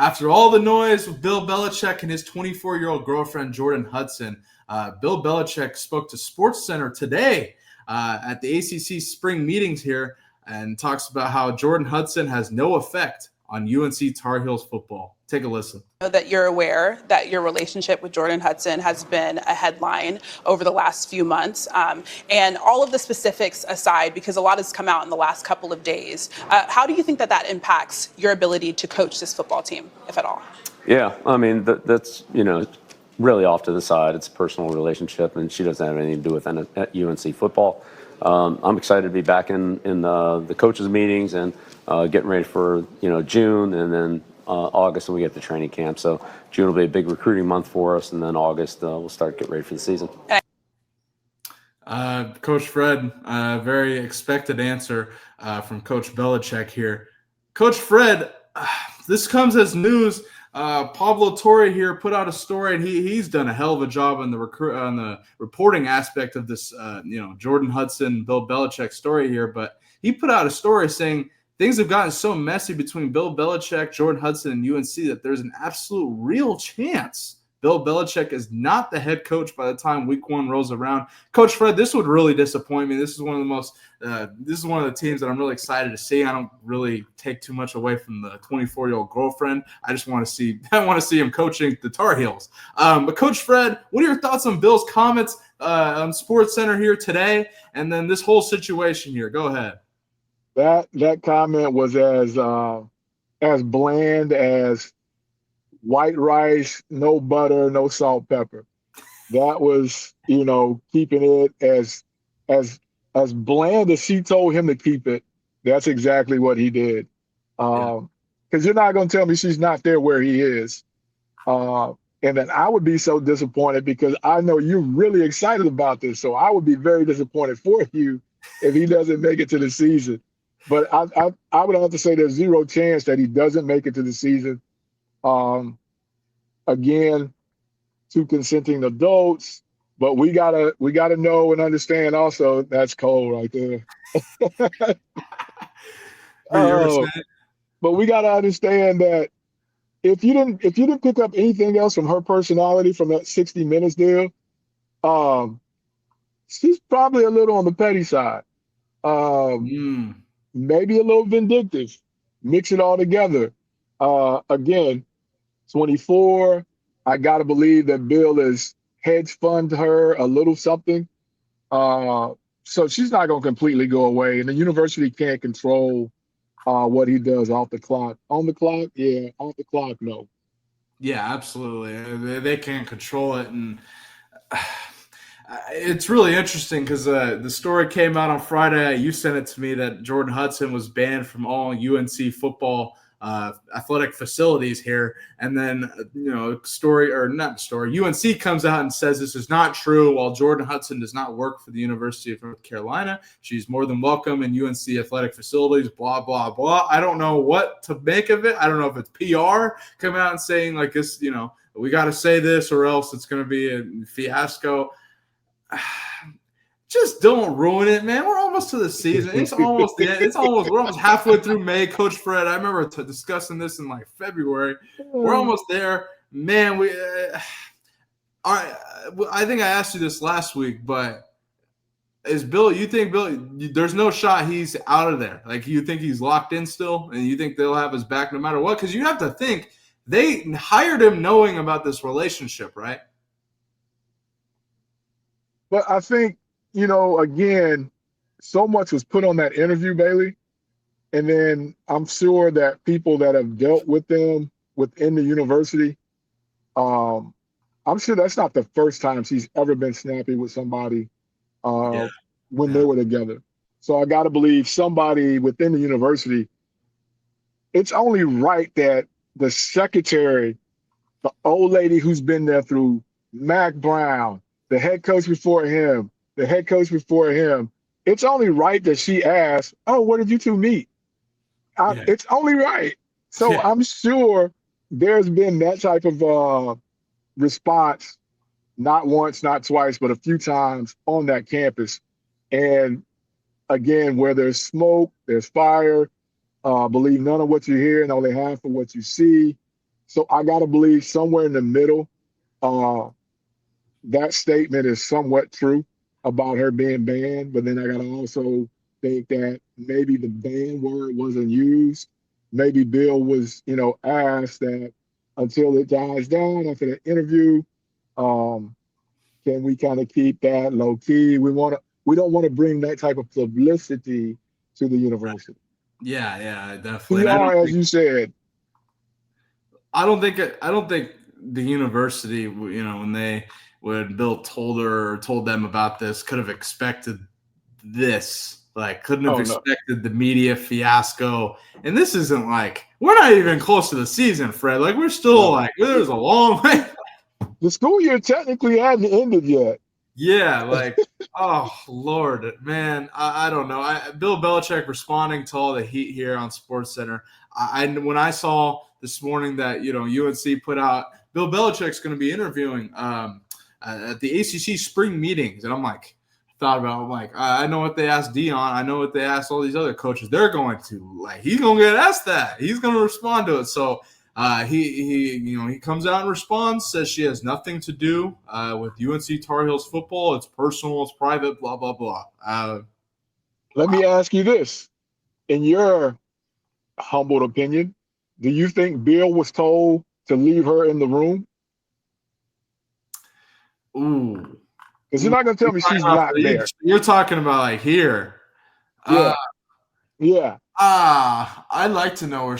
After all the noise with Bill Belichick and his 24-year-old girlfriend, Jordon Hudson, Bill Belichick spoke to SportsCenter today at the ACC spring meetings here and talks about how Jordon Hudson has no effect on UNC Tar Heels football. Take a listen. That you're aware that your relationship with Jordon Hudson has been a headline over the last few months. And all of the specifics aside, because a lot has come out in the last couple of days, how do you think that impacts your ability to coach this football team, if at all? Yeah, I mean, that's, really off to the side. It's a personal relationship, and she doesn't have anything to do with UNC football. I'm excited to be back in the coaches' meetings and getting ready for, June, and then August when we get to training camp. So June will be a big recruiting month for us, and then August we'll start getting ready for the season. Coach Fred, very expected answer from Coach Belichick here. Coach Fred, this comes as news. Pablo Torre here put out a story, and he's done a hell of a job on the reporting aspect of this, Jordon Hudson, Bill Belichick story here. But he put out a story saying things have gotten so messy between Bill Belichick, Jordon Hudson, and UNC that there's an absolute real chance Bill Belichick is not the head coach by the time Week 1 rolls around. Coach Fred, this would really disappoint me. This is one of the teams that I'm really excited to see. I don't really take too much away from the 24-year-old girlfriend. I just want to see him coaching the Tar Heels. But Coach Fred, what are your thoughts on Bill's comments on SportsCenter here today, and then this whole situation here? Go ahead. That comment was as bland as white rice, no butter, no salt, pepper. That was, keeping it as bland as she told him to keep it. That's exactly what he did. Because you're not going to tell me she's not there where he is. And then I would be so disappointed because I know you're really excited about this. So I would be very disappointed for you if he doesn't make it to the season. But I would have to say there's zero chance that he doesn't make it to the season. Again, two consenting adults, but we gotta know and understand also that's cold right there. But we gotta understand that if you didn't pick up anything else from her personality from that 60 Minutes deal, she's probably a little on the petty side. Maybe a little vindictive. Mix it all together. Again, 24. I got to believe that Bill has hedge fund her a little something. So she's not going to completely go away. And the university can't control what he does off the clock. On the clock, yeah. Off the clock, no. Yeah, absolutely. They can't control it. And it's really interesting because the story came out on Friday. You sent it to me that Jordon Hudson was banned from all UNC football athletic facilities here, and then UNC comes out and says this is not true. While Jordon Hudson does not work for the University of North Carolina, she's more than welcome in UNC athletic facilities. Blah blah blah. I don't know what to make of it. I don't know if it's PR coming out and saying like this. We got to say this or else it's going to be a fiasco. Just don't ruin it, man. We're almost to the season. It's almost the end. We're almost halfway through May. Coach Fred, I remember discussing this in like February. We're almost there, man. I think I asked you this last week, but you think Bill? There's no shot he's out of there. Like you think he's locked in still, and you think they'll have his back no matter what? Because you have to think they hired him knowing about this relationship, right? But I think. Again, so much was put on that interview, Bailey. And then I'm sure that people that have dealt with them within the university, I'm sure that's not the first time she's ever been snappy with somebody when they were together. So I got to believe somebody within the university, it's only right that the secretary, the old lady who's been there through Mac Brown, the head coach before him, it's only right that she asked, oh, where did you two meet? It's only right. So I'm sure there's been that type of response, not once, not twice, but a few times on that campus. And again, where there's smoke, there's fire. Believe none of what you hear and only half of what you see. So I gotta believe somewhere in the middle, uh, that statement is somewhat true about her being banned. But then I gotta also think that maybe the ban word wasn't used. Maybe Bill was, asked that until it dies down after the interview, um, can we kind of keep that low key? We don't want to bring that type of publicity to the university. Yeah, definitely. And PR, as you said. I don't think the university, when Bill told them about this, could have expected this. Like, couldn't have Oh no. expected the media fiasco. And this isn't like, we're not even close to the season, Fred. Like, we're still like, there's a long way. The school year technically hadn't ended yet. Yeah, like, oh Lord, man, I don't know. Bill Belichick responding to all the heat here on SportsCenter. When I saw this morning that UNC put out Bill Belichick's going to be interviewing at the ACC spring meetings, and I'm like, I know what they asked Dion, I know what they asked all these other coaches. They're going to he's going to get asked that. He's going to respond to it. So. He comes out and responds, says she has nothing to do with UNC Tar Heels football. It's personal, it's private, blah, blah, blah. Let me ask you this. In your humbled opinion, do you think Bill was told to leave her in the room? Ooh. Because you're not going to tell me she's not there. You're talking about here. Yeah. Yeah. I'd like to know where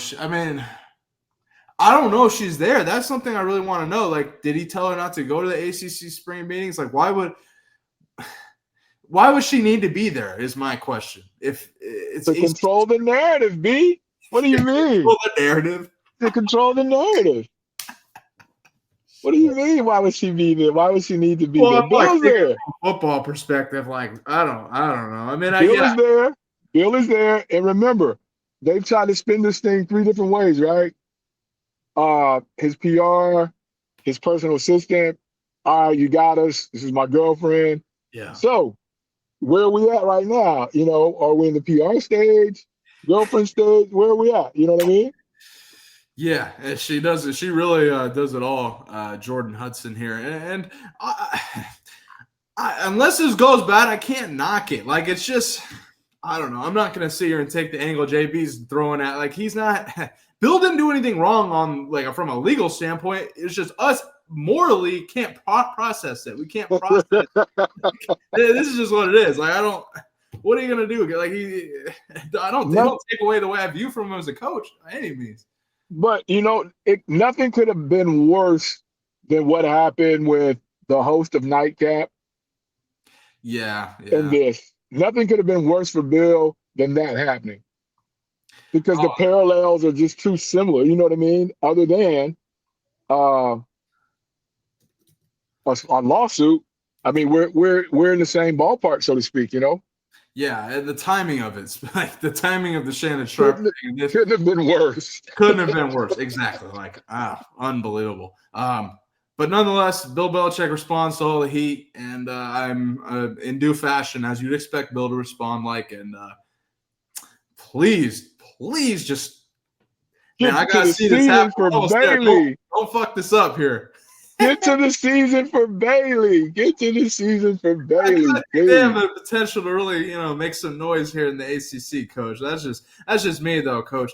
I don't know if she's there. That's something I really want to know. Like, did he tell her not to go to the ACC spring meetings? Like, why would she need to be there is my question. If it's to control the narrative, B. What do you mean? Control the narrative. To control the narrative. What do you mean? Why would she be there? Why would she need to be there? Bill's there. From a football perspective, I don't know. Bill is there. Bill is there. And remember, they've tried to spin this thing 3 different ways, right? His PR, his personal assistant. All right, you got us. This is my girlfriend. Yeah. So where are we at right now? Are we in the PR stage, girlfriend stage? Where are we at? You know what I mean? Yeah, she does it. She really does it all. Jordon Hudson here, and unless this goes bad, I can't knock it. Like, it's just, I don't know. I'm not gonna sit here and take the angle JB's throwing at. Like, he's not. Bill didn't do anything wrong on from a legal standpoint. It's just us morally can't process it. We can't process it. This is just what it is. Like, I don't. What are you gonna do? Like, they don't take away the way I view from him as a coach by any means. But nothing could have been worse than what happened with the host of Nightcap. Yeah. And this. Nothing could have been worse for Bill than that happening. Because the parallels are just too similar, you know what I mean? Other than a lawsuit, I mean, we're in the same ballpark, so to speak, Yeah, and the timing of it, like the timing of the Shannon Sharpe thing, couldn't have been worse. Couldn't have been worse, exactly. Unbelievable. But nonetheless, Bill Belichick responds to all the heat, and I'm in due fashion, as you'd expect Bill to respond and please just man, I gotta see this happen for Bailey. Don't fuck this up here. Get to the season for Bailey. Get to the season for Bailey. I think they have the potential to really, make some noise here in the ACC, Coach. That's just me, though, Coach.